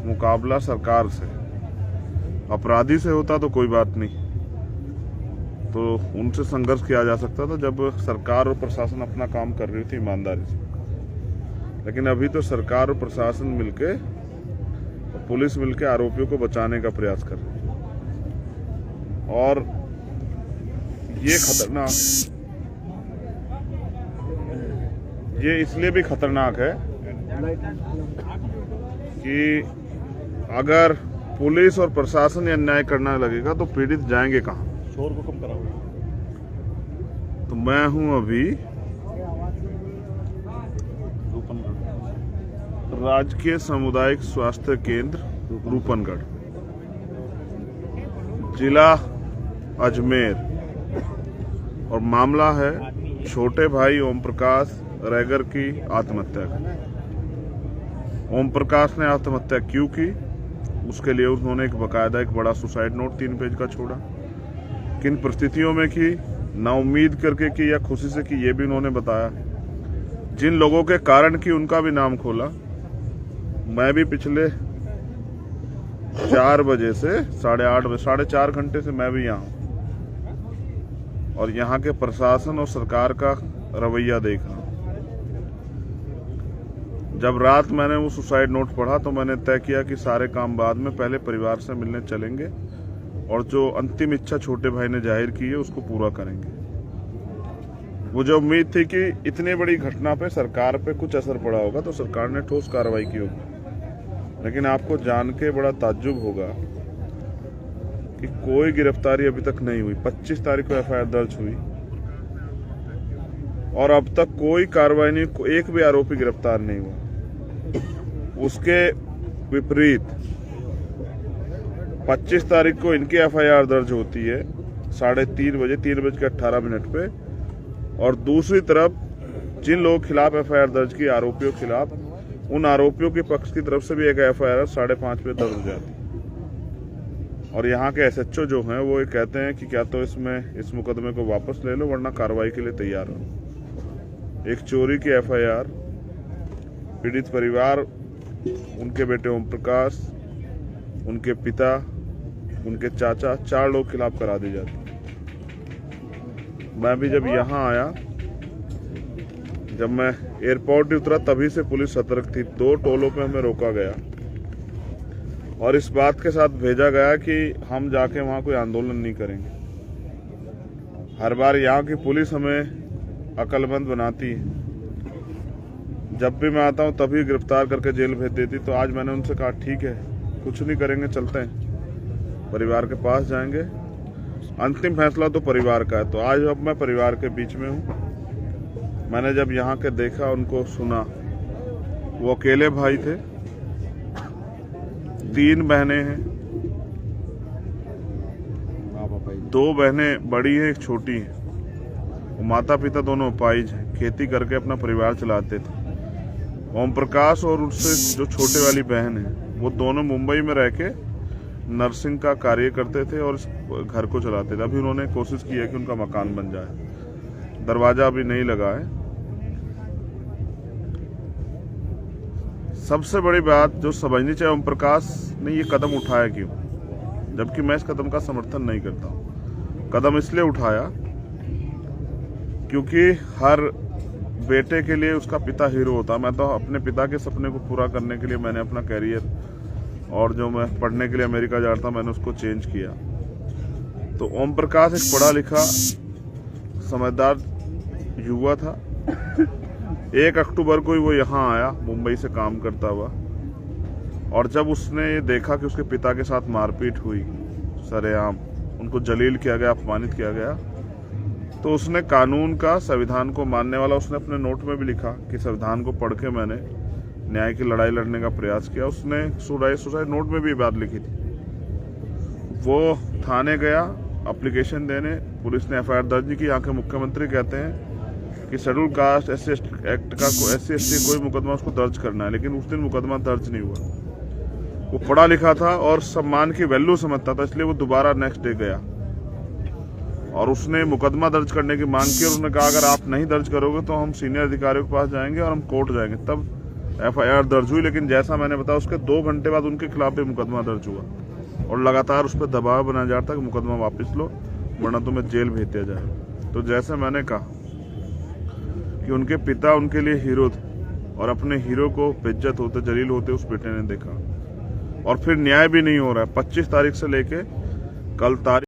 मुकाबला सरकार से, अपराधी से होता तो कोई बात नहीं, तो उनसे संघर्ष किया जा सकता था जब सरकार और प्रशासन अपना काम कर रही थी ईमानदारी से। लेकिन अभी तो सरकार और प्रशासन मिलके, पुलिस मिलके आरोपियों को बचाने का प्रयास कर रही है। और ये खतरनाक, ये इसलिए भी खतरनाक है कि अगर पुलिस और प्रशासन ये अन्याय करने लगेगा तो पीड़ित जाएंगे कहां? शोर को कम कराओ। तो मैं हूं अभी राजकीय सामुदायिक स्वास्थ्य केंद्र रूपनगढ़, जिला अजमेर, और मामला है छोटे भाई ओम प्रकाश रैगर की आत्महत्या का। ओम प्रकाश ने आत्महत्या क्यों की, उसके लिए उन्होंने एक बकायदा एक बड़ा सुसाइड नोट 3 पेज का छोड़ा। किन परिस्थितियों में की, ना उम्मीद करके की या खुशी से की, ये भी उन्होंने बताया। जिन लोगों के कारण की उनका भी नाम खोला। मैं भी पिछले 4 बजे से 8:30 बजे, 4.5 घंटे से मैं भी यहाँ हूँ और यहाँ के प्रशासन और सरकार का रवैया देख रहा हूँ। जब रात मैंने वो सुसाइड नोट पढ़ा तो मैंने तय किया कि सारे काम बाद में, पहले परिवार से मिलने चलेंगे और जो अंतिम इच्छा छोटे भाई ने जाहिर की है उसको पूरा करेंगे। मुझे उम्मीद थी कि इतनी बड़ी घटना पे सरकार पे कुछ असर पड़ा होगा तो सरकार ने ठोस कार्रवाई की होगी, लेकिन आपको जान के बड़ा ताज्जुब होगा कि कोई गिरफ्तारी अभी तक नहीं हुई। 25 तारीख को एफआईआर दर्ज हुई और अब तक कोई कार्रवाई नहीं, एक भी आरोपी गिरफ्तार नहीं हुआ। उसके विपरीत 25 तारीख को इनकी एफआईआर दर्ज होती है 3:30 बजे, 3:18 पे, और दूसरी तरफ जिन लोगों के खिलाफ एफआईआर दर्ज की, आरोपियों के खिलाफ, उन आरोपियों के पक्ष की तरफ से भी एक एफआईआर 5:30 पे दर्ज हो जाती है। और यहाँ के एसएचओ जो हैं वो ये कहते हैं कि क्या तो इस मुकदमे को वापस ले लो वरना कार्रवाई के लिए तैयार हो। एक चोरी की एफआईआर पीड़ित परिवार, उनके बेटे ओम प्रकाश, उनके पिता, उनके चाचा, 4 लोग के खिलाफ करा दी जाती। मैं भी जब यहाँ आया, जब मैं एयरपोर्ट उतरा तभी से पुलिस सतर्क थी। 2 टोलों पे हमें रोका गया और इस बात के साथ भेजा गया कि हम जाके वहां कोई आंदोलन नहीं करेंगे। हर बार यहाँ की पुलिस हमें अक्लमंद बनाती है। जब भी मैं आता हूँ तभी गिरफ्तार करके जेल भेज देती। तो आज मैंने उनसे कहा ठीक है, कुछ नहीं करेंगे, चलते हैं, परिवार के पास जाएंगे, अंतिम फैसला तो परिवार का है। तो आज अब मैं परिवार के बीच में हूँ। मैंने जब यहाँ के देखा, उनको सुना, वो अकेले भाई थे, 3 बहनें हैं, 2 बहनें बड़ी हैं, 1 छोटी है। वो माता पिता दोनों अपाहिज हैं, खेती करके अपना परिवार चलाते थे। ओम प्रकाश और उससे जो छोटे वाली बहन है वो दोनों मुंबई में रह के नर्सिंग का कार्य करते थे और घर को चलाते थे। अभी उन्होंने कोशिश की है कि उनका मकान बन जाए, दरवाजा अभी नहीं लगा है। सबसे बड़ी बात जो समझनी चाहिए, ओम प्रकाश ने ये कदम उठाया क्यों, जबकि मैं इस कदम का समर्थन नहीं करता हूँ। कदम इसलिए उठाया क्योंकि हर बेटे के लिए उसका पिता हीरो होता। मैं तो अपने पिता के सपने को पूरा करने के लिए मैंने अपना कैरियर, और जो मैं पढ़ने के लिए अमेरिका जा रहा था मैंने उसको चेंज किया। तो ओम प्रकाश एक पढ़ा लिखा समझदार युवा था। 1 अक्टूबर को ही वो यहाँ आया मुंबई से काम करता हुआ, और जब उसने ये देखा कि उसके पिता के साथ मारपीट हुई सरेआम, उनको जलील किया गया, अपमानित किया गया, तो उसने कानून का, संविधान को मानने वाला, उसने अपने नोट में भी लिखा कि संविधान को पढ़ के मैंने न्याय की लड़ाई लड़ने का प्रयास किया। उसने सुसाइड नोट में भी बात लिखी थी। वो थाने गया एप्लीकेशन देने, पुलिस ने एफआईआर दर्ज नहीं की। यहाँ के मुख्यमंत्री कहते हैं कि शेड्यूल कास्ट SC एक्ट का SC कोई मुकदमा उसको दर्ज करना है, लेकिन उस दिन मुकदमा दर्ज नहीं हुआ। वो पढ़ा लिखा था और सम्मान की वैल्यू समझता था, इसलिए वो दोबारा नेक्स्ट डे गया और उसने मुकदमा दर्ज करने की मांग की। और उसने कहा अगर आप नहीं दर्ज करोगे तो हम सीनियर अधिकारियों के पास जाएंगे और हम कोर्ट जाएंगे। तब FIR दर्ज हुई, लेकिन जैसा मैंने बताया उसके 2 घंटे बाद उनके खिलाफ भी मुकदमा दर्ज हुआ और लगातार उस पर दबाव बनाया जा रहा था कि मुकदमा वापस लो वरना तुम्हें जेल भेज दिया जाए। तो जैसे मैंने कहा कि उनके पिता उनके लिए हीरो थे और अपने हीरो को बेइज्जत होते जलील होते उस बेटे ने देखा, और फिर न्याय भी नहीं हो रहा है। 25 तारीख से लेके कल तारीख